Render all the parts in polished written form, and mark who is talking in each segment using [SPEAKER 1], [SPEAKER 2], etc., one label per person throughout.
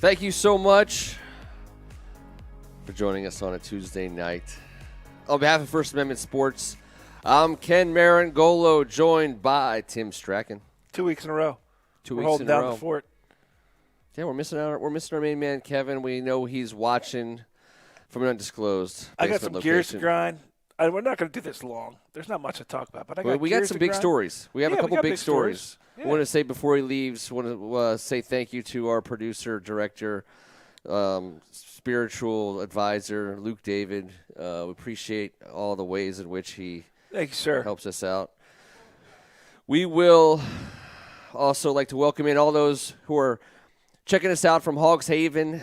[SPEAKER 1] Thank you so much for joining us on a Tuesday night. On behalf of First Amendment Sports, I'm Ken Marangolo, joined by Tim Strachan.
[SPEAKER 2] 2 weeks in a row.
[SPEAKER 1] 2
[SPEAKER 2] We're
[SPEAKER 1] weeks
[SPEAKER 2] holding
[SPEAKER 1] in a
[SPEAKER 2] down
[SPEAKER 1] row.
[SPEAKER 2] the fort.
[SPEAKER 1] Yeah, we're missing our main man, Kevin. We know he's watching from an undisclosed
[SPEAKER 2] I got
[SPEAKER 1] basement
[SPEAKER 2] some gears to
[SPEAKER 1] location.
[SPEAKER 2] grind. We're not going to do this long. There's not much to talk about, but
[SPEAKER 1] We got some big stories. We have a couple big stories.
[SPEAKER 2] Yeah.
[SPEAKER 1] I want to say before he leaves, I want to say thank you to our producer, director, spiritual advisor, Luke David. We appreciate all the ways in which he
[SPEAKER 2] Thank you, sir.
[SPEAKER 1] helps us out. We will also like to welcome in all those who are checking us out from Hogs Haven,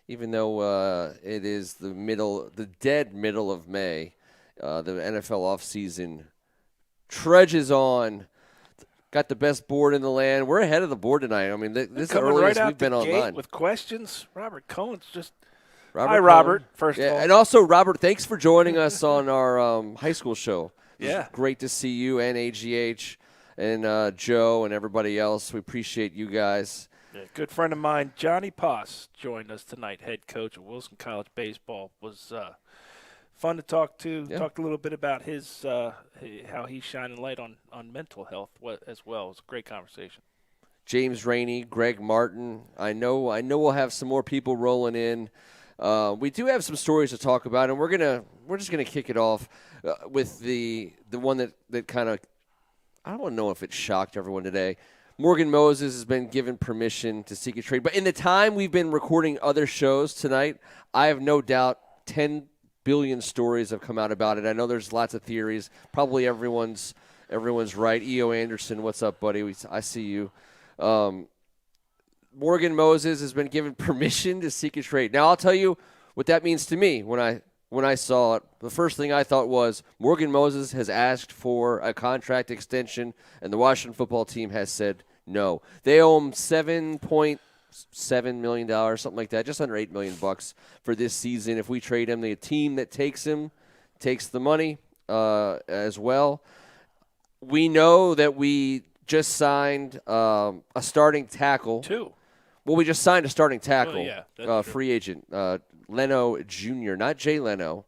[SPEAKER 1] even though it is the dead middle of May. The NFL offseason trudges on. Got the best board in the land. We're ahead of the board tonight. I mean, this is the earliest we've been online.
[SPEAKER 2] With questions, Robert Cohen's just –
[SPEAKER 1] Hi,
[SPEAKER 2] Robert, first of all.
[SPEAKER 1] And also, Robert, thanks for joining us on our high school show.
[SPEAKER 2] Yeah.
[SPEAKER 1] Great to see you and AGH and Joe and everybody else. We appreciate you guys.
[SPEAKER 2] Yeah, good friend of mine, Johnny Poss, joined us tonight, head coach of Wilson College Baseball. Was fun to talk to.
[SPEAKER 1] Yeah.
[SPEAKER 2] Talked a little bit about his how he's shining light on mental health as well. It was a great conversation.
[SPEAKER 1] James Rainey, Greg Martin. I know we'll have some more people rolling in. We do have some stories to talk about, and we're just gonna kick it off with the one that kind of, I don't know if it shocked everyone today. Morgan Moses has been given permission to seek a trade, but in the time we've been recording other shows tonight, I have no doubt 10 billion stories have come out about it. I know there's lots of theories. Probably everyone's right. E.O. Anderson, what's up, buddy? I see you. Morgan Moses has been given permission to seek a trade. Now, I'll tell you what that means to me when I saw it. The first thing I thought was Morgan Moses has asked for a contract extension, and the Washington football team has said no. They owe him $7.7 million, something like that, just under $8 million for this season. If we trade him, the team that takes him takes the money as well. We know that we just signed a starting tackle.
[SPEAKER 2] Two.
[SPEAKER 1] Well, we just signed a starting tackle,
[SPEAKER 2] that's
[SPEAKER 1] free agent, Leno Jr., not Jay Leno,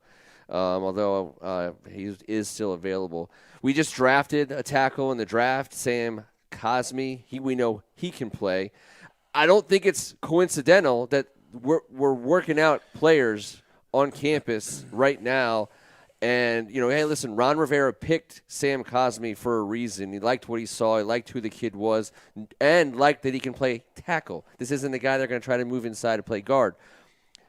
[SPEAKER 1] although he is still available. We just drafted a tackle in the draft, Sam Cosmi. We know he can play. I don't think it's coincidental that we're working out players on campus right now. And, hey, listen, Ron Rivera picked Sam Cosmi for a reason. He liked what he saw. He liked who the kid was and liked that he can play tackle. This isn't the guy they're going to try to move inside to play guard.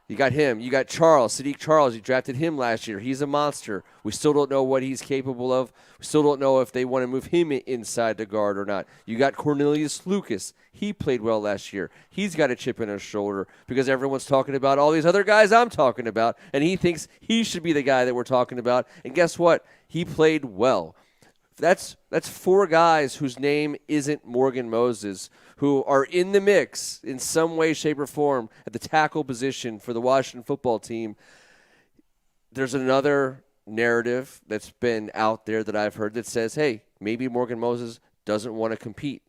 [SPEAKER 1] You got him. You got Sadiq Charles. You drafted him last year. He's a monster. We still don't know what he's capable of. We still don't know if they want to move him inside the guard or not. You got Cornelius Lucas. He played well last year. He's got a chip in his shoulder because everyone's talking about all these other guys I'm talking about, and he thinks he should be the guy that we're talking about. And guess what? He played well. That's four guys whose name isn't Morgan Moses, who are in the mix in some way, shape, or form at the tackle position for the Washington football team. There's another narrative that's been out there that I've heard that says, hey, maybe Morgan Moses doesn't want to compete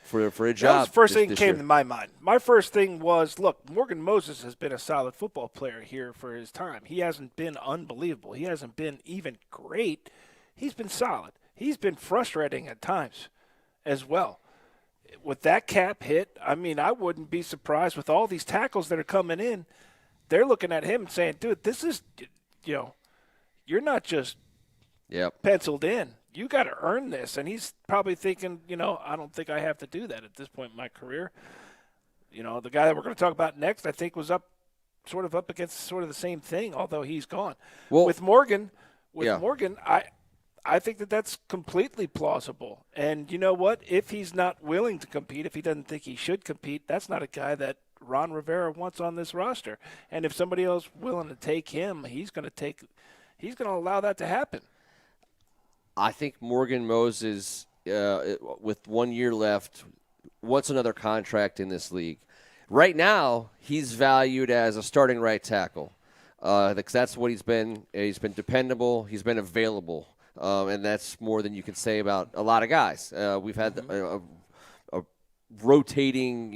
[SPEAKER 1] for a job.
[SPEAKER 2] That was the first thing that
[SPEAKER 1] this
[SPEAKER 2] came
[SPEAKER 1] year.
[SPEAKER 2] to my mind. My first thing was, look, Morgan Moses has been a solid football player here for his time. He hasn't been unbelievable. He hasn't been even great. He's been solid. He's been frustrating at times as well. With that cap hit, I mean, I wouldn't be surprised with all these tackles that are coming in. They're looking at him and saying, dude, this is, you're not just penciled in. You got to earn this. And he's probably thinking, I don't think I have to do that at this point in my career. The guy that we're going to talk about next, I think, was up against sort of the same thing, although he's gone. Well, with Morgan, I think that's completely plausible. And you know what? If he's not willing to compete, if he doesn't think he should compete, that's not a guy that Ron Rivera wants on this roster. And if somebody else willing to take him, he's going to allow that to happen.
[SPEAKER 1] I think Morgan Moses, with 1 year left, wants another contract in this league. Right now, he's valued as a starting right tackle. That's what he's been. He's been dependable. He's been available. And that's more than you can say about a lot of guys. We've had a rotating,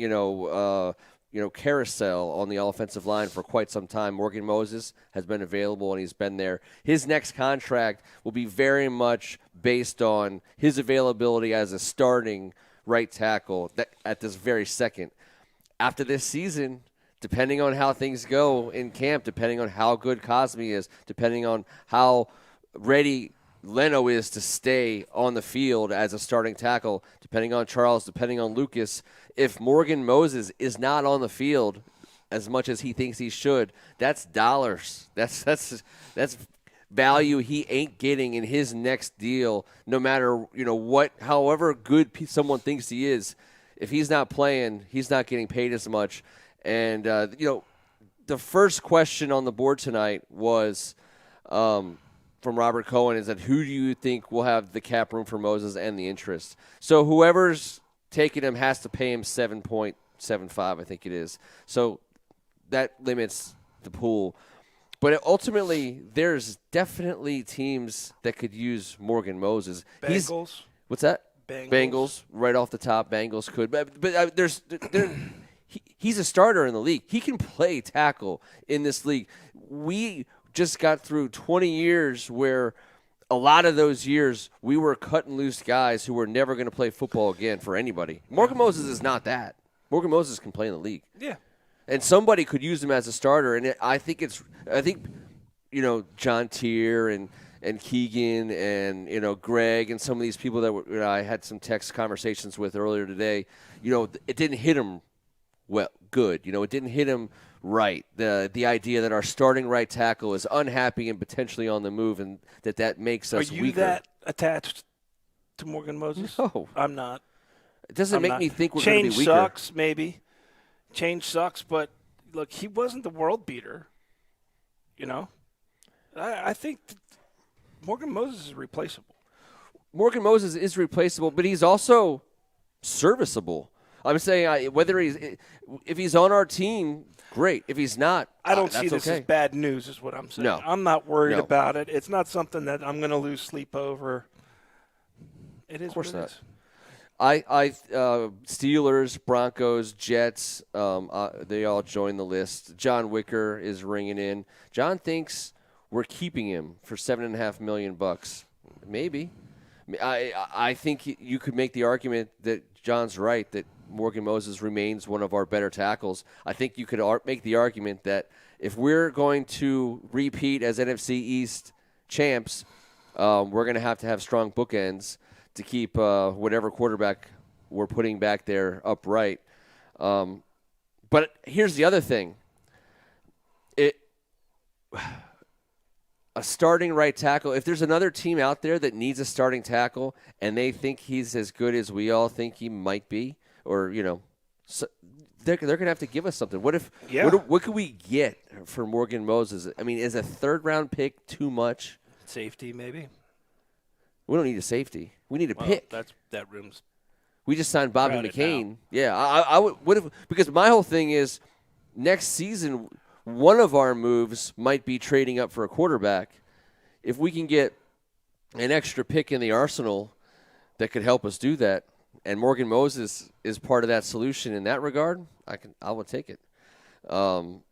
[SPEAKER 1] carousel on the offensive line for quite some time. Morgan Moses has been available, and he's been there. His next contract will be very much based on his availability as a starting right tackle at this very second. After this season, depending on how things go in camp, depending on how good Cosme is, depending on how ready Leno is to stay on the field as a starting tackle, depending on Charles, depending on Lucas, if Morgan Moses is not on the field as much as he thinks he should, that's dollars. That's value he ain't getting in his next deal, no matter however good someone thinks he is. If he's not playing, he's not getting paid as much. And the first question on the board tonight was from Robert Cohen is that who do you think will have the cap room for Moses and the interest? So whoever's taking him has to pay him 7.75, I think it is. So that limits the pool. But ultimately, there's definitely teams that could use Morgan Moses.
[SPEAKER 2] Bengals.
[SPEAKER 1] What's that?
[SPEAKER 2] Bengals.
[SPEAKER 1] Right off the top. Bengals could. But he's a starter in the league. He can play tackle in this league. We just got through 20 years where a lot of those years we were cut and loose guys who were never going to play football again for anybody. Morgan Moses is not that. Morgan Moses can play in the league.
[SPEAKER 2] Yeah.
[SPEAKER 1] And somebody could use him as a starter. And I think John Tier and Keegan and Greg and some of these people that I had some text conversations with earlier today, it didn't hit them good. It didn't hit them right. The idea that our starting right tackle is unhappy and potentially on the move, and that makes us weaker.
[SPEAKER 2] Are you that attached to Morgan Moses?
[SPEAKER 1] No,
[SPEAKER 2] I'm not.
[SPEAKER 1] It doesn't make me think we're going to be
[SPEAKER 2] weaker.
[SPEAKER 1] weaker.
[SPEAKER 2] Change sucks, maybe. Change sucks, but look, he wasn't the world beater. I think Morgan Moses is replaceable.
[SPEAKER 1] Morgan Moses is replaceable, but he's also serviceable. I'm saying if he's on our team, great. If he's not,
[SPEAKER 2] I don't see
[SPEAKER 1] this
[SPEAKER 2] as bad news is what I'm saying.
[SPEAKER 1] No.
[SPEAKER 2] I'm not worried about it. It's not something that I'm going to lose sleep over. It is. Of course not.
[SPEAKER 1] Steelers, Broncos, Jets, they all join the list. John Wicker is ringing in. John thinks we're keeping him for $7.5 million. Maybe. I think you could make the argument that John's right, that Morgan Moses remains one of our better tackles. I think you could make the argument that if we're going to repeat as NFC East champs, we're going to have strong bookends to keep whatever quarterback we're putting back there upright. But here's the other thing. A starting right tackle, if there's another team out there that needs a starting tackle and they think he's as good as we all think he might be, or, so they're going to have to give us something. What could we get for Morgan Moses? I mean, is a third-round pick too much?
[SPEAKER 2] Safety, maybe.
[SPEAKER 1] We don't need a safety. We need a pick.
[SPEAKER 2] That room's.
[SPEAKER 1] We just signed Bobby McCain.
[SPEAKER 2] Now.
[SPEAKER 1] Yeah, I would because my whole thing is next season one of our moves might be trading up for a quarterback. If we can get an extra pick in the arsenal that could help us do that, and Morgan Moses is part of that solution in that regard, I will take it.
[SPEAKER 2] Some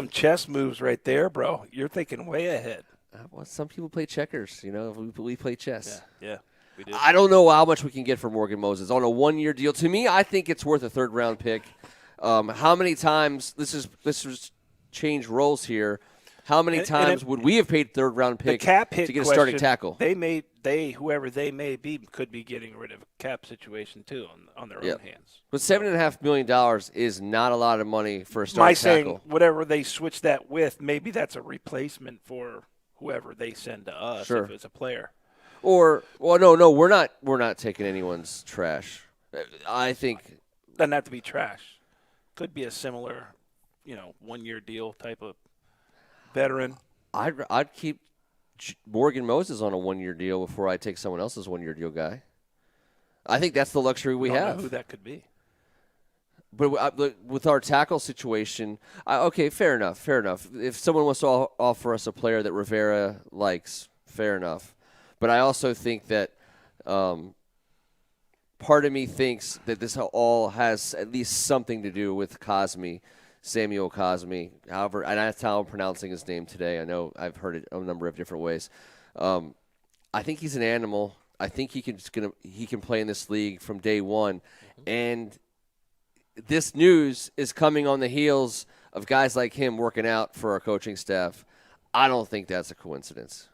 [SPEAKER 2] chess moves right there, bro. You're thinking way ahead.
[SPEAKER 1] Well, some people play checkers. We play chess.
[SPEAKER 2] Yeah, we do.
[SPEAKER 1] I don't know how much we can get for Morgan Moses on a one-year deal. To me, I think it's worth a third-round pick. How many times this is change roles here? How many times would we have paid third-round pick
[SPEAKER 2] to get
[SPEAKER 1] a starting tackle?
[SPEAKER 2] Whoever they may be could be getting rid of a cap situation too on their own hands.
[SPEAKER 1] But $7.5 million is not a lot of money for a starting tackle.
[SPEAKER 2] Saying whatever they switch that with, maybe that's a replacement for whoever they send to us if it's a player.
[SPEAKER 1] No, we're not taking anyone's trash. I think
[SPEAKER 2] doesn't have to be trash. Could be a similar, 1-year deal type of veteran.
[SPEAKER 1] I'd keep Morgan Moses on a 1-year deal before I take someone else's 1-year deal guy. I think that's the luxury we have.
[SPEAKER 2] Know who that could be.
[SPEAKER 1] But with our tackle situation, okay, fair enough. If someone wants to offer us a player that Rivera likes, fair enough. But I also think that part of me thinks that this all has at least something to do with Samuel Cosme. However, and that's how I'm pronouncing his name today. I know I've heard it a number of different ways. I think he's an animal. I think he can play in this league from day one. And this news is coming on the heels of guys like him working out for our coaching staff. I don't think that's a coincidence.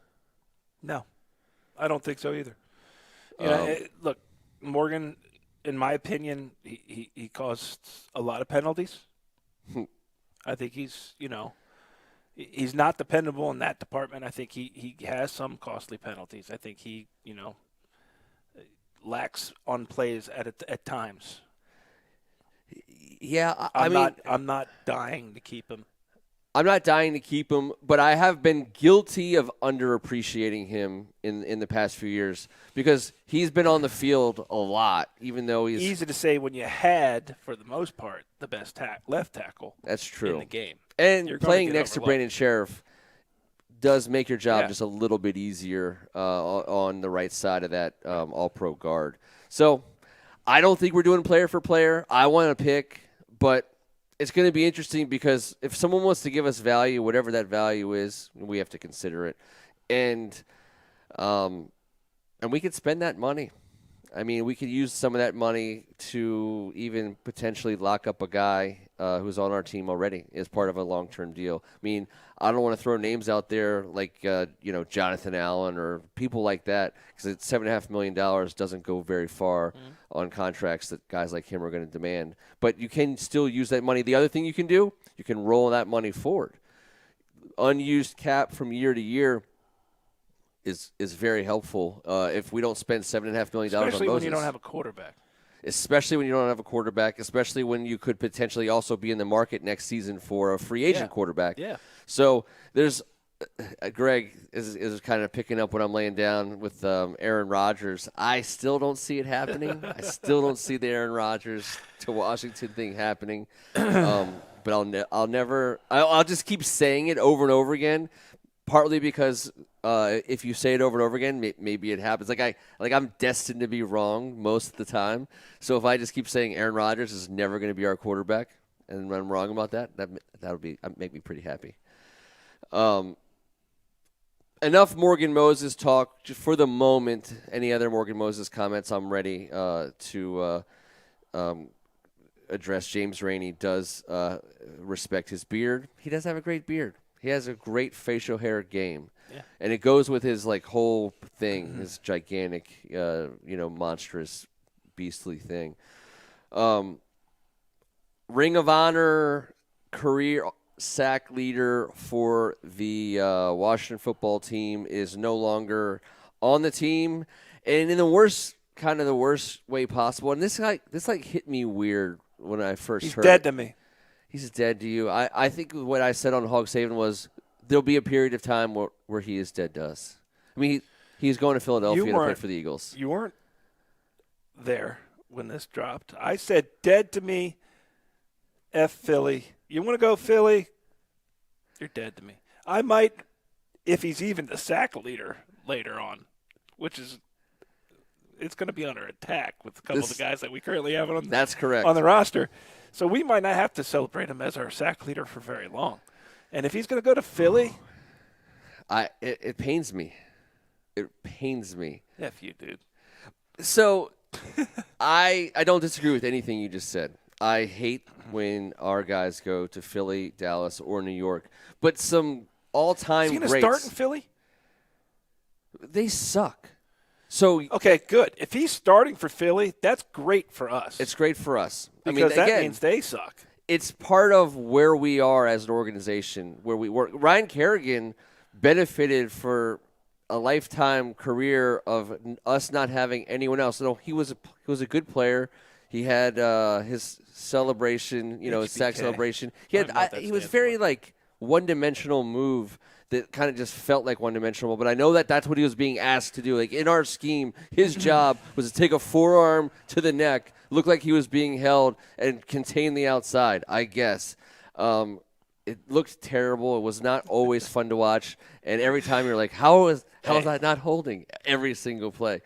[SPEAKER 2] No, I don't think so either. Look, Morgan, in my opinion, he caused a lot of penalties. I think he's not dependable in that department. I think he has some costly penalties. I think he, lacks on plays at times.
[SPEAKER 1] Yeah,
[SPEAKER 2] I'm not dying to keep him.
[SPEAKER 1] I'm not dying to keep him, but I have been guilty of underappreciating him in the past few years because he's been on the field a lot, even though he's
[SPEAKER 2] easy to say when you had, for the most part, the best left tackle.
[SPEAKER 1] That's true
[SPEAKER 2] in the game.
[SPEAKER 1] And playing next to Brandon Sheriff does make your job just a little bit easier on the right side of that all-pro guard. So I don't think we're doing player for player. I want to pick, but it's going to be interesting because if someone wants to give us value, whatever that value is, we have to consider it. And we could spend that money. I mean, we could use some of that money to even potentially lock up a guy who's on our team already as part of a long-term deal. I mean, I don't want to throw names out there like, Jonathan Allen or people like that because $7.5 million doesn't go very far on contracts that guys like him are going to demand. But you can still use that money. The other thing you can do, you can roll that money forward. Unused cap from year to year is very helpful if we don't spend $7.5 million on Moses.
[SPEAKER 2] Especially when you don't have a quarterback.
[SPEAKER 1] Especially when you don't have a quarterback, especially when you could potentially also be in the market next season for a free agent quarterback.
[SPEAKER 2] Yeah.
[SPEAKER 1] So there's Greg is kind of picking up what I'm laying down with Aaron Rodgers. I still don't see it happening. I still don't see the Aaron Rodgers to Washington thing happening. But I'll just keep saying it over and over again. Partly because if you say it over and over again, maybe it happens. I'm destined to be wrong most of the time. So if I just keep saying Aaron Rodgers is never going to be our quarterback, and I'm wrong about that make me pretty happy. Enough Morgan Moses talk for the moment. Any other Morgan Moses comments? I'm ready to address. James Rainey does respect his beard. He does have a great beard. He has a great facial hair game.
[SPEAKER 2] Yeah.
[SPEAKER 1] And it goes with his whole thing, his gigantic, monstrous, beastly thing. Ring of Honor career sack leader for the Washington football team is no longer on the team, and in the worst way possible. And this hit me weird when I first heard.
[SPEAKER 2] He's dead to me.
[SPEAKER 1] He's dead to you. I think what I said on Hog Haven was there'll be a period of time where he is dead to us. I mean, he's going to Philadelphia to play for the Eagles.
[SPEAKER 2] You weren't there when this dropped. I said dead to me, F Philly. You want to go Philly? You're dead to me. I might, if he's even the sack leader later on, which is it's going to be under attack with a couple of the guys that we currently have on
[SPEAKER 1] that's correct
[SPEAKER 2] on the roster. So we might not have to celebrate him as our sack leader for very long. And if he's going to go to Philly,
[SPEAKER 1] it pains me. It pains me.
[SPEAKER 2] F you, dude.
[SPEAKER 1] So I don't disagree with anything you just said. I hate when our guys go to Philly, Dallas, or New York. But some all-time greats.
[SPEAKER 2] Is he going to start in Philly?
[SPEAKER 1] They suck. So
[SPEAKER 2] okay, good. If he's starting for Philly, that's great for us.
[SPEAKER 1] It's great for us.
[SPEAKER 2] Because that means they suck.
[SPEAKER 1] It's part of where we are as an organization, where we work. Ryan Kerrigan benefited for a lifetime career of us not having anyone else. No, he was a good player. He had his celebration, his sack celebration. He was very one-dimensional move that kind of just felt like one-dimensional. But I know that's what he was being asked to do. Like in our scheme, his job was to take a forearm to the neck, look like he was being held, and contain the outside, I guess. It looked terrible. It was not always fun to watch. And every time you're like, how is that not holding every single play?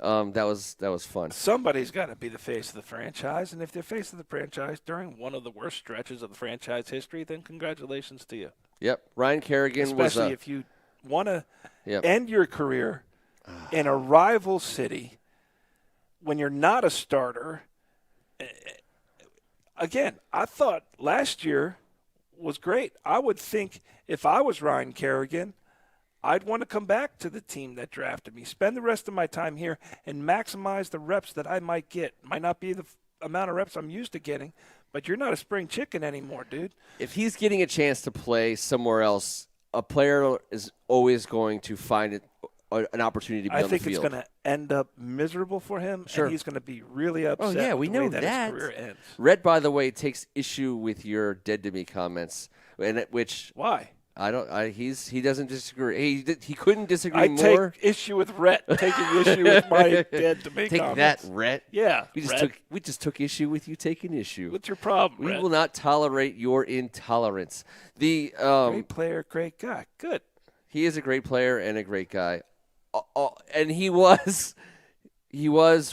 [SPEAKER 1] That was fun.
[SPEAKER 2] Somebody's got to be the face of the franchise, and if they're face of the franchise during one of the worst stretches of the franchise history, then congratulations to you.
[SPEAKER 1] Yep, Ryan Kerrigan
[SPEAKER 2] Especially if you want to
[SPEAKER 1] yep.
[SPEAKER 2] end your career in a rival city when you're not a starter. Again, I thought last year was great. I would think if I was Ryan Kerrigan, I'd want to come back to the team that drafted me, spend the rest of my time here, and maximize the reps that I might get. Might not be the amount of reps I'm used to getting, but you're not a spring chicken anymore, dude.
[SPEAKER 1] If he's getting a chance to play somewhere else, a player is always going to find an opportunity to be on the field.
[SPEAKER 2] I think it's going to end up miserable for him, and he's going to be really upset.
[SPEAKER 1] Oh, yeah, we know
[SPEAKER 2] that his career ends.
[SPEAKER 1] Rhett, by the way, takes issue with your dead to me comments,
[SPEAKER 2] Why?
[SPEAKER 1] He doesn't disagree. He couldn't disagree
[SPEAKER 2] more. I take issue with Rhett taking issue with my dead to me comments.
[SPEAKER 1] Take that, Rhett.
[SPEAKER 2] Yeah,
[SPEAKER 1] we just took issue with you taking issue.
[SPEAKER 2] What's your problem,
[SPEAKER 1] We
[SPEAKER 2] Rhett?
[SPEAKER 1] will not tolerate your intolerance.
[SPEAKER 2] Great player, great guy. Good.
[SPEAKER 1] He is a great player and a great guy. And he was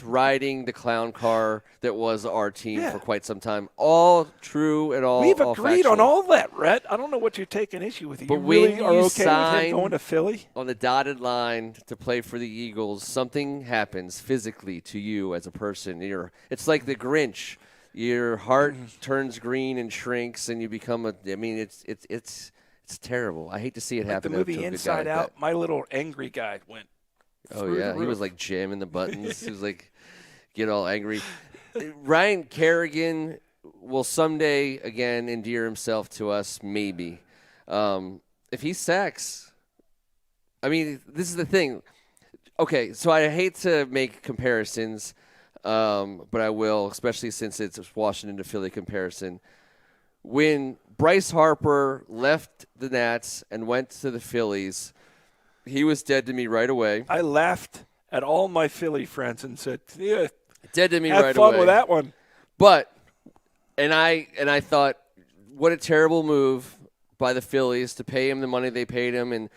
[SPEAKER 1] riding the clown car that was our team for quite some time. All true and all
[SPEAKER 2] We've agreed
[SPEAKER 1] factual.
[SPEAKER 2] on all that, Rhett. I don't know what you're taking issue with.
[SPEAKER 1] But
[SPEAKER 2] you really are okay with
[SPEAKER 1] sign
[SPEAKER 2] him going to Philly?
[SPEAKER 1] On the dotted line to play for the Eagles, something happens physically to you as a person. It's like the Grinch. Your heart turns green and shrinks, and you become it's terrible. I hate to see it happen.
[SPEAKER 2] The movie
[SPEAKER 1] to a
[SPEAKER 2] Inside
[SPEAKER 1] good guy
[SPEAKER 2] Out, my little angry guy went.
[SPEAKER 1] Oh, yeah. He was like jamming the buttons. He was like, get all angry. Ryan Kerrigan will someday, again, endear himself to us, maybe. If he sacks, this is the thing. Okay, so I hate to make comparisons, but I will, especially since it's a Washington to Philly comparison. When Bryce Harper left the Nats and went to the Phillies, he was dead to me right away.
[SPEAKER 2] I laughed at all my Philly friends and said, "Yeah,
[SPEAKER 1] dead to me
[SPEAKER 2] have
[SPEAKER 1] right
[SPEAKER 2] fun
[SPEAKER 1] away."
[SPEAKER 2] with that one.
[SPEAKER 1] But I thought, what a terrible move by the Phillies to pay him the money they paid him, and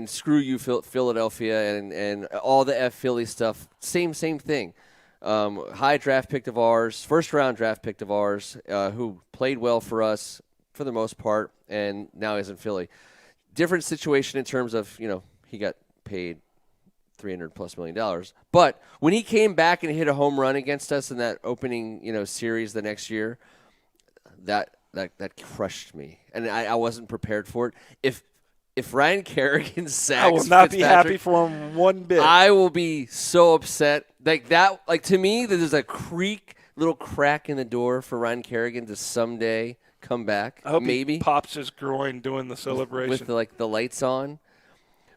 [SPEAKER 1] screw you, Philadelphia, and all the Philly stuff. Same thing. High draft pick of ours, first round draft pick of ours, who played well for us for the most part, and now he's in Philly. Different situation in terms of, he got paid $300+ million. But when he came back and hit a home run against us in that opening, series the next year, that crushed me, and I wasn't prepared for it. If Ryan Kerrigan sacks,
[SPEAKER 2] I will not be happy for him one bit.
[SPEAKER 1] I will be so upset. To me, there's a little crack in the door for Ryan Kerrigan to someday come back.
[SPEAKER 2] I hope
[SPEAKER 1] maybe
[SPEAKER 2] he pops his groin doing the celebration
[SPEAKER 1] with the lights on.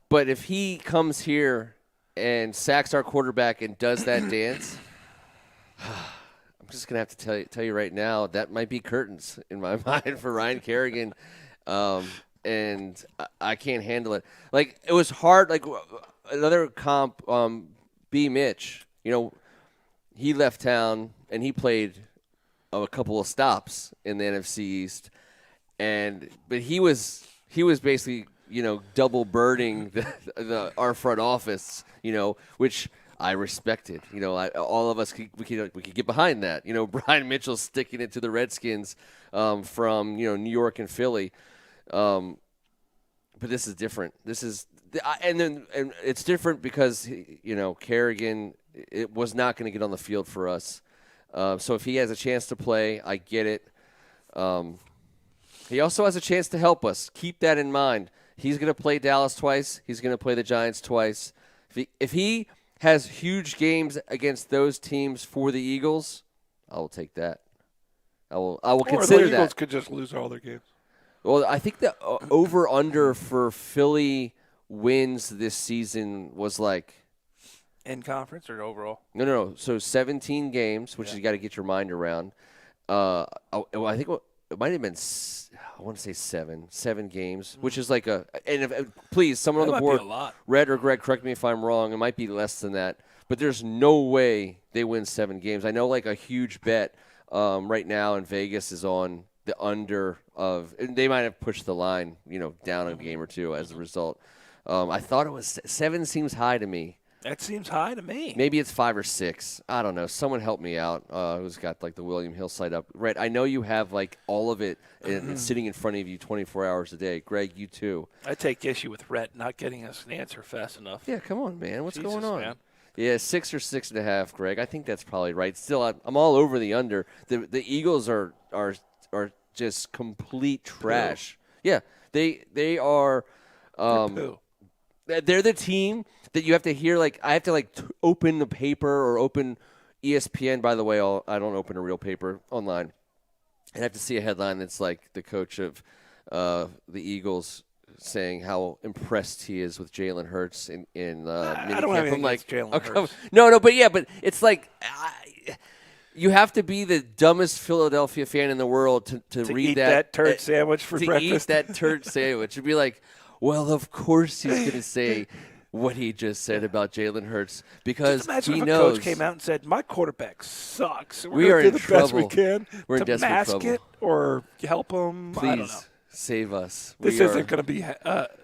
[SPEAKER 1] But if he comes here and sacks our quarterback and does that dance, I'm just gonna have to tell you right now that might be curtains in my mind for Ryan Kerrigan, and I can't handle it. Like, it was hard. Like, another comp, B. Mitch. He left town and he played a couple of stops in the NFC East, but he was basically double birding our front office, which I respected. All of us we could get behind that. Brian Mitchell sticking it to the Redskins from New York and Philly, but this is different. And it's different because Kerrigan, it was not going to get on the field for us. So if he has a chance to play, I get it. He also has a chance to help us. Keep that in mind. He's going to play Dallas twice. He's going to play the Giants twice. If he has huge games against those teams for the Eagles, I will take that. I will consider that.
[SPEAKER 2] The Eagles could just lose all their games.
[SPEAKER 1] Well, I think the over-under for Philly wins this season was like...
[SPEAKER 2] In conference or overall?
[SPEAKER 1] No. So 17 games, which you got to get your mind around. I think it might have been, I want to say seven games, which is like please, someone on the board, Red or Greg, correct me if I'm wrong. It might be less than that, but there's no way they win 7 games. I know, like, a huge bet right now in Vegas is on the under of, and they might have pushed the line, down a game or two as a result. I thought it was 7 seems high to me.
[SPEAKER 2] That seems high to me.
[SPEAKER 1] Maybe it's 5 or 6. I don't know. Someone help me out who's got like the William Hill site up. Right. I know you have like all of it sitting in front of you 24 hours a day. Greg, you too.
[SPEAKER 2] I take issue with Rhett not getting us an answer fast enough.
[SPEAKER 1] Yeah, come on, man. What's going on?
[SPEAKER 2] Man.
[SPEAKER 1] Yeah, 6 or 6.5, Greg. I think that's probably right. Still, I'm all over the under. The Eagles are just complete trash.
[SPEAKER 2] Poo.
[SPEAKER 1] Yeah, they are. They're the team that you have to hear. Like I have to open the paper or open ESPN. By the way, I don't open a real paper online. I have to see a headline that's like the coach of the Eagles saying how impressed he is with Jalen Hurts in minicamp.
[SPEAKER 2] I don't have anything against Jalen Hurts.
[SPEAKER 1] No, but it's like you have to be the dumbest Philadelphia fan in the world to read
[SPEAKER 2] eat that turd sandwich for breakfast.
[SPEAKER 1] To eat that turd sandwich. It'd be like, well, of course he's going to say what he just said about Jalen Hurts because
[SPEAKER 2] just imagine
[SPEAKER 1] he
[SPEAKER 2] if
[SPEAKER 1] knows.
[SPEAKER 2] A coach came out and said, "My quarterback sucks.
[SPEAKER 1] We are
[SPEAKER 2] do
[SPEAKER 1] in
[SPEAKER 2] the best
[SPEAKER 1] trouble.
[SPEAKER 2] we can
[SPEAKER 1] We're in
[SPEAKER 2] to
[SPEAKER 1] desperate
[SPEAKER 2] mask
[SPEAKER 1] trouble.
[SPEAKER 2] it or help him."
[SPEAKER 1] Please
[SPEAKER 2] I don't know.
[SPEAKER 1] save us.
[SPEAKER 2] This isn't going to be.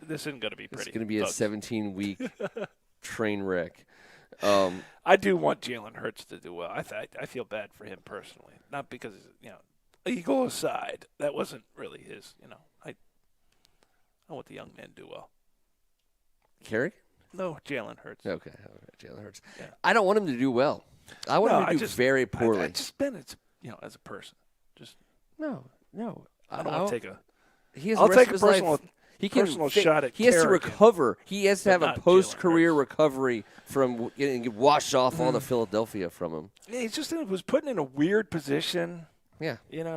[SPEAKER 2] This isn't going to be pretty.
[SPEAKER 1] It's going to be a
[SPEAKER 2] folks.
[SPEAKER 1] 17-week train wreck.
[SPEAKER 2] I do want Jalen Hurts to do well. I feel bad for him personally, not because Eagle aside, that wasn't really his. I want the young man to do well.
[SPEAKER 1] Kerrigan?
[SPEAKER 2] No, Jalen Hurts.
[SPEAKER 1] Okay, Jalen Hurts.
[SPEAKER 2] Yeah.
[SPEAKER 1] I don't want him to do well. I want him to do very poorly.
[SPEAKER 2] I just been as a person. Just
[SPEAKER 1] no.
[SPEAKER 2] I don't want to take a.
[SPEAKER 1] He has
[SPEAKER 2] I'll
[SPEAKER 1] the rest
[SPEAKER 2] take
[SPEAKER 1] of
[SPEAKER 2] a
[SPEAKER 1] his life.
[SPEAKER 2] personal.
[SPEAKER 1] He can
[SPEAKER 2] personal shot at
[SPEAKER 1] He has to
[SPEAKER 2] Kerrigan,
[SPEAKER 1] recover. He has to have a
[SPEAKER 2] not
[SPEAKER 1] post-career
[SPEAKER 2] Jalen Hurts.
[SPEAKER 1] recovery from getting washed off all the Philadelphia from him.
[SPEAKER 2] Yeah, he just was put in a weird position.
[SPEAKER 1] Yeah.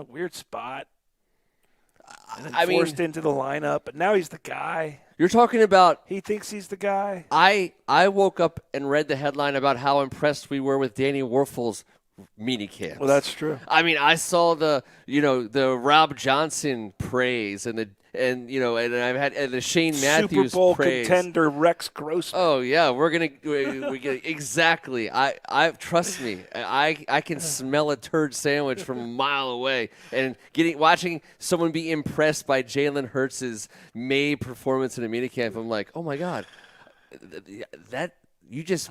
[SPEAKER 2] Weird spot. And then
[SPEAKER 1] I mean,
[SPEAKER 2] forced into the lineup, but now he's the guy.
[SPEAKER 1] you're talking about.
[SPEAKER 2] He thinks he's the guy.
[SPEAKER 1] I woke up and read the headline about how impressed we were with Danny Werfel's minicamps.
[SPEAKER 2] Well, that's true.
[SPEAKER 1] I mean, I saw the Rob Johnson praise and I've had the Shane Matthews
[SPEAKER 2] Super Bowl
[SPEAKER 1] praise.
[SPEAKER 2] contender Rex Grossman.
[SPEAKER 1] Oh yeah, we get exactly. I trust me. I can smell a turd sandwich from a mile away, and watching someone be impressed by Jalen Hurts' May performance in a minicamp. I'm like, oh my god, that you just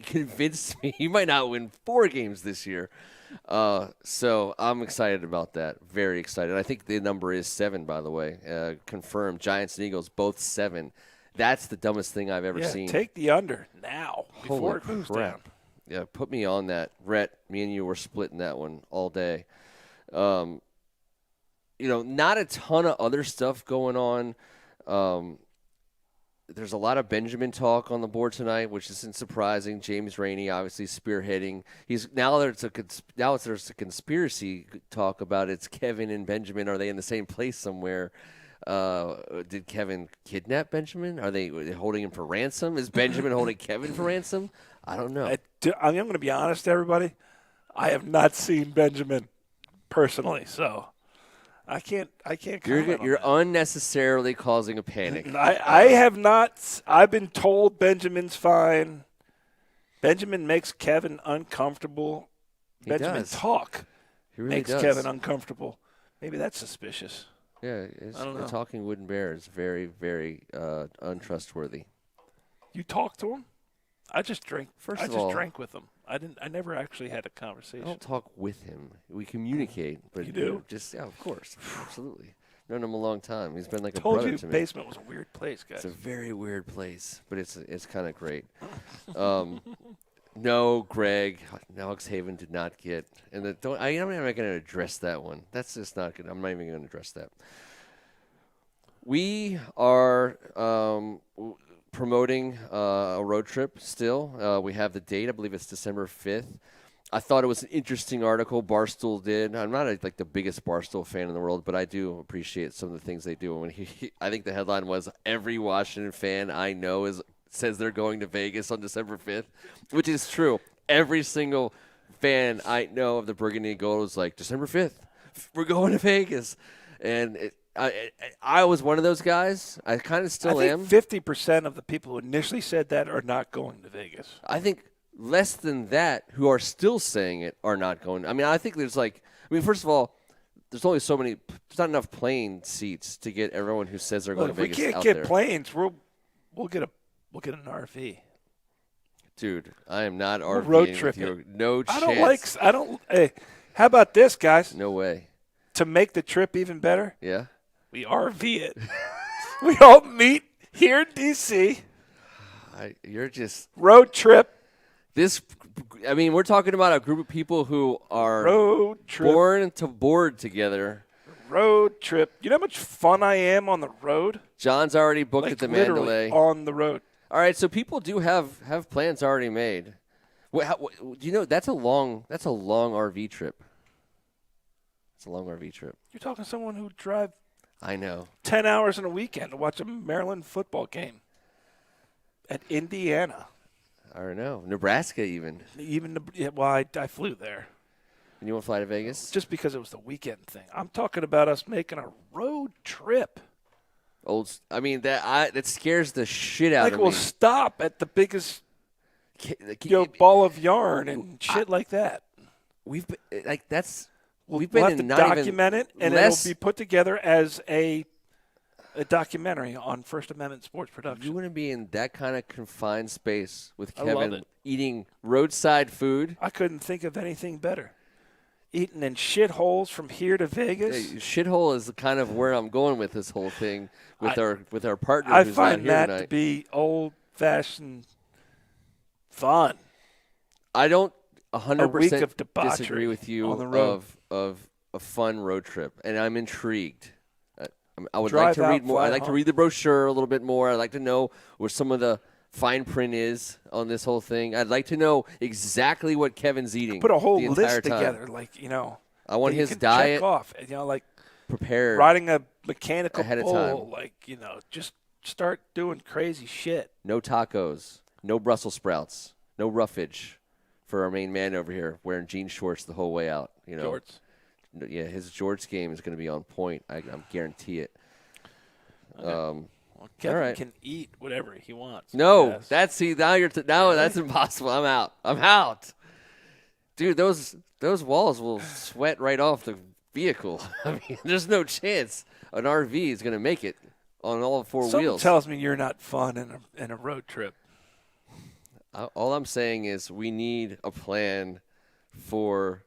[SPEAKER 1] convinced me. You might not win 4 games this year. So I'm excited about that. Very excited. I think the number is 7, by the way. Confirmed. Giants and Eagles, both 7. That's the dumbest thing I've ever seen.
[SPEAKER 2] Take the under now before
[SPEAKER 1] Holy
[SPEAKER 2] it moves
[SPEAKER 1] crap.
[SPEAKER 2] down.
[SPEAKER 1] Yeah, put me on that. Rhett, me and you were splitting that one all day. Not a ton of other stuff going on. There's a lot of Benjamin talk on the board tonight, which isn't surprising. James Rainey obviously spearheading. There's a conspiracy talk about it's Kevin and Benjamin. Are they in the same place somewhere? Did Kevin kidnap Benjamin? Are they holding him for ransom? Is Benjamin holding Kevin for ransom? I don't know.
[SPEAKER 2] I'm going to be honest, everybody. I have not seen Benjamin personally, so I can't comment on
[SPEAKER 1] You're
[SPEAKER 2] that.
[SPEAKER 1] unnecessarily causing a panic.
[SPEAKER 2] I have not. I've been told Benjamin's fine. Benjamin makes Kevin uncomfortable.
[SPEAKER 1] He
[SPEAKER 2] Benjamin
[SPEAKER 1] does.
[SPEAKER 2] talk
[SPEAKER 1] He really
[SPEAKER 2] makes
[SPEAKER 1] does.
[SPEAKER 2] Kevin uncomfortable. Maybe that's suspicious.
[SPEAKER 1] Yeah,
[SPEAKER 2] I don't
[SPEAKER 1] the
[SPEAKER 2] know.
[SPEAKER 1] talking wooden bear is very, very untrustworthy.
[SPEAKER 2] You talk to him? I just drank.
[SPEAKER 1] First
[SPEAKER 2] I
[SPEAKER 1] of
[SPEAKER 2] just
[SPEAKER 1] all-
[SPEAKER 2] drank with him. I never actually had a
[SPEAKER 1] I
[SPEAKER 2] conversation.
[SPEAKER 1] don't talk with him. We communicate, but
[SPEAKER 2] You do?
[SPEAKER 1] of course, absolutely. Known him a long time. He's been like a
[SPEAKER 2] Told
[SPEAKER 1] brother
[SPEAKER 2] you,
[SPEAKER 1] to me.
[SPEAKER 2] basement was a weird place, guys.
[SPEAKER 1] It's a very weird place, but it's kind of great. No, Greg, Alex Haven did not get, and I'm not going to address that one. That's just not good. I'm not even going to address that. We are promoting a road trip still. We have the date. I believe it's December 5th. I thought it was an interesting article Barstool did. I'm not like the biggest Barstool fan in the world, but I do appreciate some of the things they do. I think the headline was, every Washington fan I know says they're going to Vegas on December 5th, which is true. Every single fan I know of the Burgundy Gold is like, December 5th, we're going to Vegas. And I was one of those guys. I kind of still am.
[SPEAKER 2] 50% of the people who initially said that are not going to Vegas.
[SPEAKER 1] I think less than that who are still saying it are not going. I mean, I think there's first of all, there's only there's not enough plane seats to get everyone who says they're going
[SPEAKER 2] Look,
[SPEAKER 1] to
[SPEAKER 2] if we
[SPEAKER 1] Vegas
[SPEAKER 2] can't
[SPEAKER 1] out
[SPEAKER 2] get
[SPEAKER 1] there.
[SPEAKER 2] planes, we'll We'll get an RV.
[SPEAKER 1] Dude, I am not
[SPEAKER 2] We'll
[SPEAKER 1] RVing
[SPEAKER 2] road
[SPEAKER 1] with
[SPEAKER 2] trip
[SPEAKER 1] you.
[SPEAKER 2] it.
[SPEAKER 1] No chance.
[SPEAKER 2] Hey, how about this, guys?
[SPEAKER 1] No way.
[SPEAKER 2] To make the trip even better,
[SPEAKER 1] Yeah?
[SPEAKER 2] we RV it. We all meet here in D.C.
[SPEAKER 1] You're just
[SPEAKER 2] Road trip.
[SPEAKER 1] we're talking about a group of people who are
[SPEAKER 2] Road trip.
[SPEAKER 1] born to board together.
[SPEAKER 2] Road trip. You know how much fun I am on the road?
[SPEAKER 1] John's already booked at the
[SPEAKER 2] literally
[SPEAKER 1] Mandalay.
[SPEAKER 2] on the road.
[SPEAKER 1] All right, so people do have plans already made. Do you know that's a long RV trip. It's a long RV trip.
[SPEAKER 2] You're talking to someone who drive
[SPEAKER 1] I know.
[SPEAKER 2] 10 hours in a weekend to watch a Maryland football game at Indiana.
[SPEAKER 1] I don't know. Nebraska even.
[SPEAKER 2] I flew there.
[SPEAKER 1] And you want to fly to Vegas?
[SPEAKER 2] Just because it was the weekend thing. I'm talking about us making a road trip.
[SPEAKER 1] That scares the shit out of me.
[SPEAKER 2] We'll stop at the biggest ball of yarn and shit like that.
[SPEAKER 1] We'll
[SPEAKER 2] have to
[SPEAKER 1] not
[SPEAKER 2] document it, and
[SPEAKER 1] less,
[SPEAKER 2] it'll be put together as a documentary on First Amendment sports production.
[SPEAKER 1] You want to be in that kind of confined space with
[SPEAKER 2] I love
[SPEAKER 1] Kevin
[SPEAKER 2] it.
[SPEAKER 1] eating roadside food.
[SPEAKER 2] I couldn't think of anything better. Eating in shitholes from here to Vegas.
[SPEAKER 1] Hey, shithole is kind of where I'm going with this whole thing with our partner
[SPEAKER 2] I
[SPEAKER 1] who's
[SPEAKER 2] find
[SPEAKER 1] not here
[SPEAKER 2] that
[SPEAKER 1] tonight.
[SPEAKER 2] to be old-fashioned fun.
[SPEAKER 1] I don't
[SPEAKER 2] A week of
[SPEAKER 1] 100%
[SPEAKER 2] debauchery
[SPEAKER 1] disagree with you
[SPEAKER 2] on the road.
[SPEAKER 1] of a fun road trip, and I'm intrigued. I would
[SPEAKER 2] Drive
[SPEAKER 1] like to
[SPEAKER 2] out,
[SPEAKER 1] read more.
[SPEAKER 2] fly
[SPEAKER 1] I'd like to
[SPEAKER 2] home.
[SPEAKER 1] read the brochure a little bit more. I'd like to know where some of the fine print is on this whole thing. I'd like to know exactly what Kevin's eating.
[SPEAKER 2] Put a whole
[SPEAKER 1] the entire
[SPEAKER 2] list
[SPEAKER 1] time.
[SPEAKER 2] together,
[SPEAKER 1] I want
[SPEAKER 2] that you
[SPEAKER 1] his
[SPEAKER 2] can
[SPEAKER 1] diet
[SPEAKER 2] check off,
[SPEAKER 1] prepared
[SPEAKER 2] riding a mechanical
[SPEAKER 1] ahead of
[SPEAKER 2] bull,
[SPEAKER 1] time.
[SPEAKER 2] just start doing crazy shit.
[SPEAKER 1] No tacos, no Brussels sprouts, no roughage for our main man over here wearing jean shorts the whole way out.
[SPEAKER 2] Jorts.
[SPEAKER 1] Yeah, his George game is going to be on point. I guarantee it.
[SPEAKER 2] Okay. Kevin
[SPEAKER 1] all right.
[SPEAKER 2] can eat whatever he wants.
[SPEAKER 1] No,
[SPEAKER 2] Yes.
[SPEAKER 1] that's impossible. I'm out. Dude, those walls will sweat right off the vehicle. I mean, there's no chance an RV is going to make it on all four
[SPEAKER 2] Something
[SPEAKER 1] wheels.
[SPEAKER 2] tells me you're not fun in a road trip.
[SPEAKER 1] All I'm saying is we need a plan for.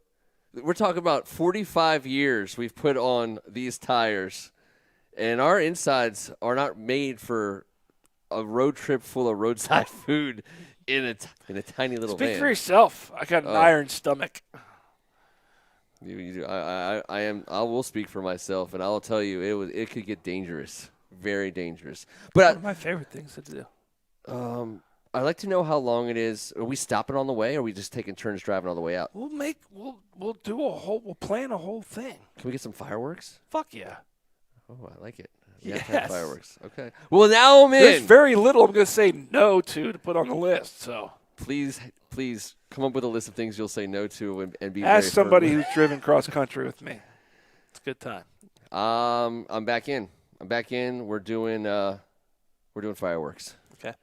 [SPEAKER 1] We're talking about 45 years we've put on these tires, and our insides are not made for a road trip full of roadside food in a tiny little van.
[SPEAKER 2] Speak for yourself. I got an iron stomach.
[SPEAKER 1] I will speak for myself, and I'll tell you it could get dangerous, very dangerous. But
[SPEAKER 2] One of my favorite things to do.
[SPEAKER 1] I'd like to know how long it is. Are we stopping on the way, or are we just taking turns driving all the way out?
[SPEAKER 2] We'll plan a whole thing.
[SPEAKER 1] Can we get some fireworks?
[SPEAKER 2] Fuck yeah.
[SPEAKER 1] Oh, I like it.
[SPEAKER 2] Yes.
[SPEAKER 1] Fireworks. Okay. Well, now I'm in.
[SPEAKER 2] There's very little I'm going to say no to put on the list. So
[SPEAKER 1] Please come up with a list of things you'll say no to and be.
[SPEAKER 2] ask
[SPEAKER 1] very
[SPEAKER 2] somebody
[SPEAKER 1] firm.
[SPEAKER 2] who's driven cross country with me. It's a good time.
[SPEAKER 1] I'm back in. We're doing fireworks.
[SPEAKER 2] Okay.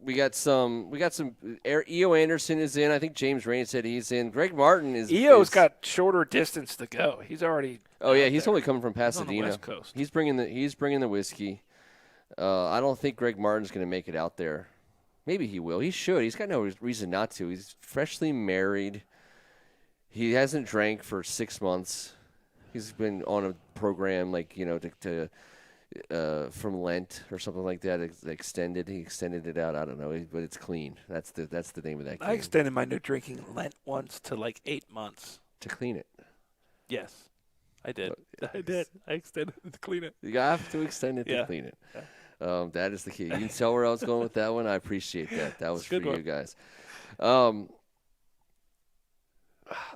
[SPEAKER 1] We got some. E.O. Anderson is in. I think James Rain said he's in. Greg Martin is.
[SPEAKER 2] EO's got shorter distance to go. He's already.
[SPEAKER 1] Oh yeah, he's
[SPEAKER 2] there.
[SPEAKER 1] only coming from
[SPEAKER 2] He's on
[SPEAKER 1] Pasadena.
[SPEAKER 2] the West Coast.
[SPEAKER 1] He's bringing the whiskey. I don't think Greg Martin's going to make it out there. Maybe he will. He should. He's got no reason not to. He's freshly married. He hasn't drank for 6 months. He's been on a program from Lent or something like that. Extended. He extended it out. I don't know, but it's clean. That's the name of that game.
[SPEAKER 2] I extended my no drinking Lent once to 8 months.
[SPEAKER 1] To clean it.
[SPEAKER 2] Yes, I did. I did. I extended it to clean it.
[SPEAKER 1] You have to extend it to
[SPEAKER 2] Yeah.
[SPEAKER 1] clean it. That is the key. You can tell where I was going with that one. I appreciate that. That was for you guys.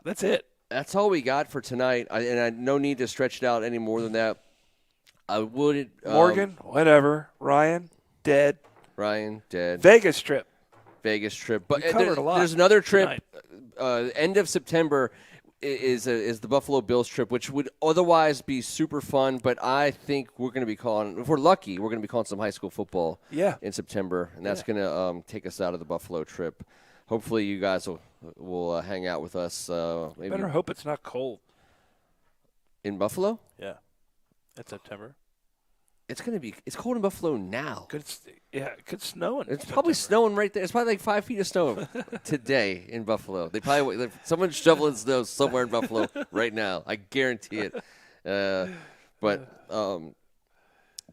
[SPEAKER 2] That's it.
[SPEAKER 1] That's all we got for tonight. No need to stretch it out any more than that. I would.
[SPEAKER 2] Morgan, whatever. Ryan, dead.
[SPEAKER 1] Ryan, dead.
[SPEAKER 2] Vegas trip.
[SPEAKER 1] But
[SPEAKER 2] We covered a lot
[SPEAKER 1] there's another trip.
[SPEAKER 2] tonight.
[SPEAKER 1] End of September is the Buffalo Bills trip, which would otherwise be super fun. But I think we're going to be calling. If we're lucky, we're going to be calling some high school football.
[SPEAKER 2] Yeah.
[SPEAKER 1] In September, and that's going to take us out of the Buffalo trip. Hopefully, you guys will hang out with us. Maybe
[SPEAKER 2] Better hope it's not cold.
[SPEAKER 1] in Buffalo.
[SPEAKER 2] Yeah. It's September.
[SPEAKER 1] It's cold in Buffalo now.
[SPEAKER 2] It could snow.
[SPEAKER 1] It's probably snowing right there. It's probably like 5 feet of snow today in Buffalo. Someone's shoveling snow somewhere in Buffalo right now. I guarantee it.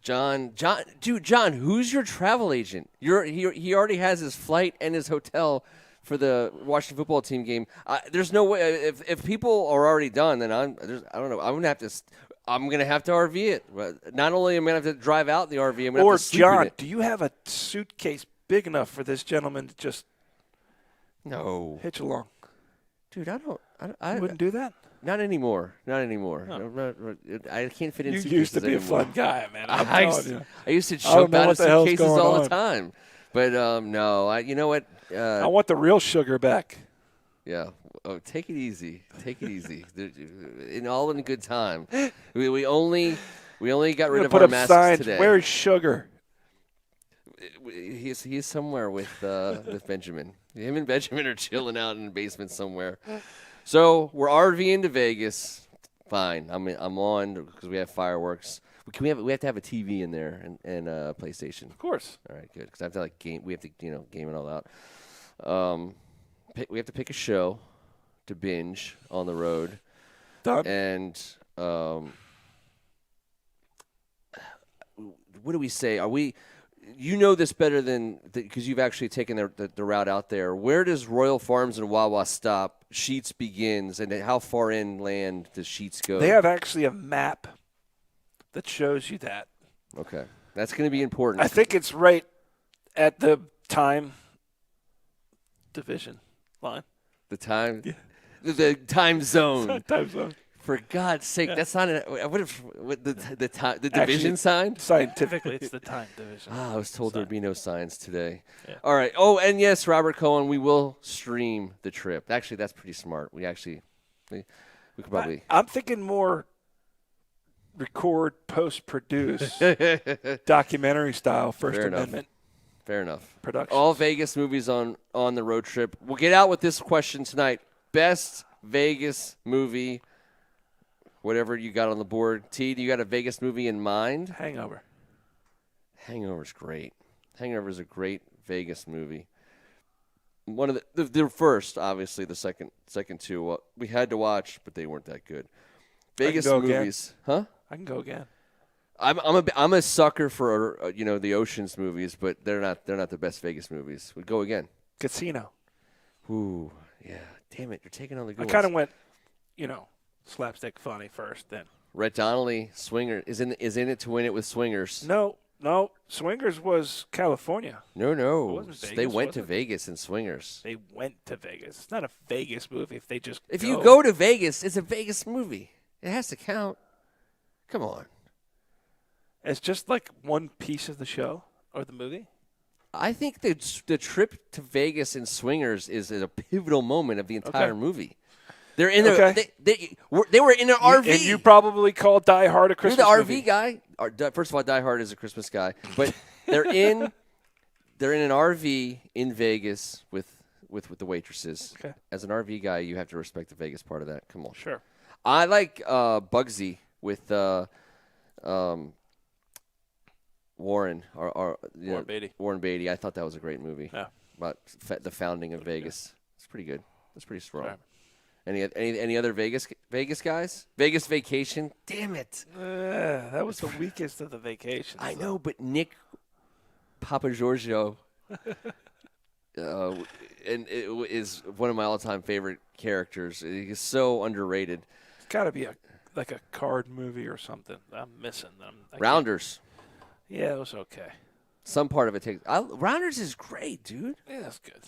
[SPEAKER 1] John, who's your travel agent? He already has his flight and his hotel for the Washington football team game. There's no way if people are already done, then I don't know. I'm gonna have to RV it. Not only am I gonna have to drive out in the RV, I'm gonna have to sleep in it.
[SPEAKER 2] Do you have a suitcase big enough for this gentleman to just hitch along?
[SPEAKER 1] Dude, I
[SPEAKER 2] wouldn't do that.
[SPEAKER 1] Not anymore. Huh. I can't fit in
[SPEAKER 2] you
[SPEAKER 1] suitcases
[SPEAKER 2] used to be
[SPEAKER 1] anymore.
[SPEAKER 2] a fun guy, man.
[SPEAKER 1] I used to jump out of suitcases all the time. But no, you know what?
[SPEAKER 2] I want the real sugar back.
[SPEAKER 1] Yeah. Oh, take it easy. Take it easy. In good time. We only got rid of our masks
[SPEAKER 2] signs,
[SPEAKER 1] today.
[SPEAKER 2] Where's sugar?
[SPEAKER 1] He's somewhere with Benjamin. Him and Benjamin are chilling out in the basement somewhere. So we're RVing to Vegas. Fine. I'm on because we have fireworks. We have to have a TV in there and a PlayStation. Of
[SPEAKER 2] course.
[SPEAKER 1] All right, good. Because I have to game. We have to game it all out. We have to pick a show to binge on the road.
[SPEAKER 2] Done.
[SPEAKER 1] And what do we say? Are we? You know this better than because you've actually taken the route out there. Where does Royal Farms and Wawa stop? Sheets begins, and how far inland does Sheets go?
[SPEAKER 2] They have actually a map that shows you that.
[SPEAKER 1] Okay, that's going to be important.
[SPEAKER 2] I think it's right at the time division line.
[SPEAKER 1] The time, the time zone.
[SPEAKER 2] Time zone.
[SPEAKER 1] For God's sake, that's not the division sign?
[SPEAKER 2] Scientifically, it's the time division.
[SPEAKER 1] I was told there'd be no signs today.
[SPEAKER 2] Yeah.
[SPEAKER 1] All right. Oh, and yes, Robert Cohen, we will stream the trip. Actually, that's pretty smart. We could probably.
[SPEAKER 2] I'm thinking more record, post-produce, documentary style, First Amendment.
[SPEAKER 1] Fair enough.
[SPEAKER 2] Production.
[SPEAKER 1] All Vegas movies on the road trip. We'll get out with this question tonight. Best Vegas movie. Whatever you got on the board. T, do you got a Vegas movie in mind?
[SPEAKER 2] Hangover.
[SPEAKER 1] Hangover's great. Hangover's a great Vegas movie. One of the first, obviously, the second two we had to watch, but they weren't that good. Vegas movies,
[SPEAKER 2] again. Huh? I can go again.
[SPEAKER 1] I'm a sucker for the Ocean's movies, but they're not the best Vegas movies. We go again.
[SPEAKER 2] Casino.
[SPEAKER 1] Ooh, yeah. Damn it, you're taking on the good ones.
[SPEAKER 2] I kind of went, slapstick funny first, then.
[SPEAKER 1] Rhett Donnelly, Swinger is in it to win it with Swingers.
[SPEAKER 2] No, Swingers was California.
[SPEAKER 1] No,
[SPEAKER 2] it wasn't Vegas,
[SPEAKER 1] they went to Vegas in Swingers.
[SPEAKER 2] They went to Vegas. It's not a Vegas movie if they just.
[SPEAKER 1] If you go to Vegas, it's a Vegas movie. It has to count. Come on.
[SPEAKER 2] It's just like one piece of the show or the movie.
[SPEAKER 1] I think the trip to Vegas in Swingers is a pivotal moment of the entire movie. They're in there. They were in an RV.
[SPEAKER 2] And you probably call Die Hard a Christmas
[SPEAKER 1] You're the
[SPEAKER 2] movie.
[SPEAKER 1] RV guy. First of all, Die Hard is a Christmas guy, but they're in an RV in Vegas with the waitresses.
[SPEAKER 2] Okay.
[SPEAKER 1] As an RV guy, you have to respect the Vegas part of that. Come on.
[SPEAKER 2] Sure.
[SPEAKER 1] I like Bugsy with Warren
[SPEAKER 2] Beatty.
[SPEAKER 1] Warren Beatty. I thought that was a great movie.
[SPEAKER 2] Yeah.
[SPEAKER 1] About the founding of Vegas. It's pretty good. It's pretty strong.
[SPEAKER 2] Right.
[SPEAKER 1] Any other Vegas guys? Vegas Vacation? Damn it.
[SPEAKER 2] That was the weakest of the vacations.
[SPEAKER 1] I know, but Nick Papagiorgio and it is one of my all-time favorite characters. He's so underrated.
[SPEAKER 2] It's got to be like a card movie or something. I'm missing them.
[SPEAKER 1] Rounders.
[SPEAKER 2] Yeah, it was okay.
[SPEAKER 1] Some part of it takes. Rounders is great, dude.
[SPEAKER 2] Yeah, that's good.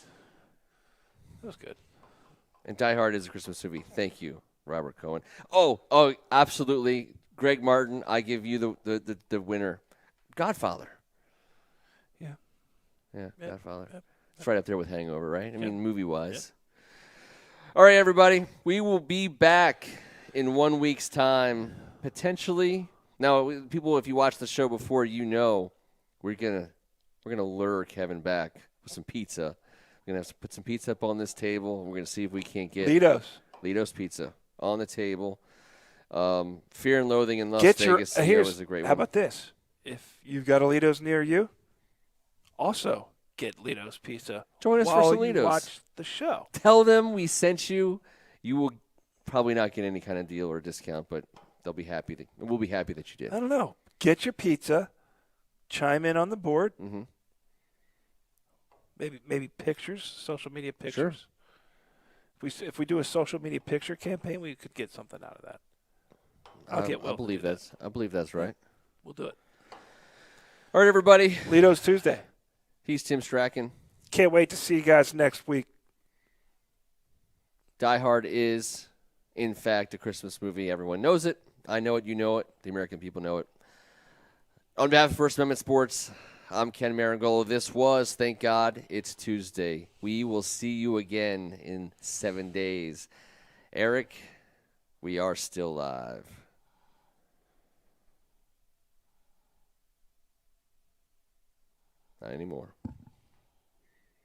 [SPEAKER 2] That was good.
[SPEAKER 1] And Die Hard is a Christmas movie. Thank you, Robert Cohen. Oh, absolutely. Greg Martin, I give you the winner. Godfather.
[SPEAKER 2] Yeah.
[SPEAKER 1] Yeah, yep. Godfather.
[SPEAKER 2] Yep.
[SPEAKER 1] It's right up there with Hangover, right? I mean, movie-wise. Yep. All right, everybody. We will be back in 1 week's time, potentially. Now, people, if you watched the show before, we're gonna lure Kevin back with some pizza. We're going to have to put some pizza up on this table. We're going to see if we can't get Lido's Pizza on the table. Fear and Loathing in Las Vegas was a great one.
[SPEAKER 2] How about this? if you've got a Lido's near you, also get Lido's Pizza.
[SPEAKER 1] Join us for
[SPEAKER 2] while
[SPEAKER 1] some
[SPEAKER 2] you
[SPEAKER 1] Lido's.
[SPEAKER 2] watch the show.
[SPEAKER 1] Tell them we sent you. You will probably not get any kind of deal or discount, but they'll be happy. We'll be happy that you did.
[SPEAKER 2] I don't know. Get your pizza. Chime in on the board.
[SPEAKER 1] Mm-hmm.
[SPEAKER 2] Maybe pictures, social media pictures.
[SPEAKER 1] Sure.
[SPEAKER 2] If we do a social media picture campaign, we could get something out of that.
[SPEAKER 1] I believe that's right.
[SPEAKER 2] We'll do it.
[SPEAKER 1] All right, everybody.
[SPEAKER 2] Lido's Tuesday.
[SPEAKER 1] He's Tim Strachan.
[SPEAKER 2] Can't wait to see you guys next week.
[SPEAKER 1] Die Hard is, in fact, a Christmas movie. Everyone knows it. I know it. You know it. The American people know it. On behalf of First Amendment Sports, I'm Ken Marangolo. This was, thank God, it's Tuesday. We will see you again in 7 days. Eric, we are still live. Not anymore.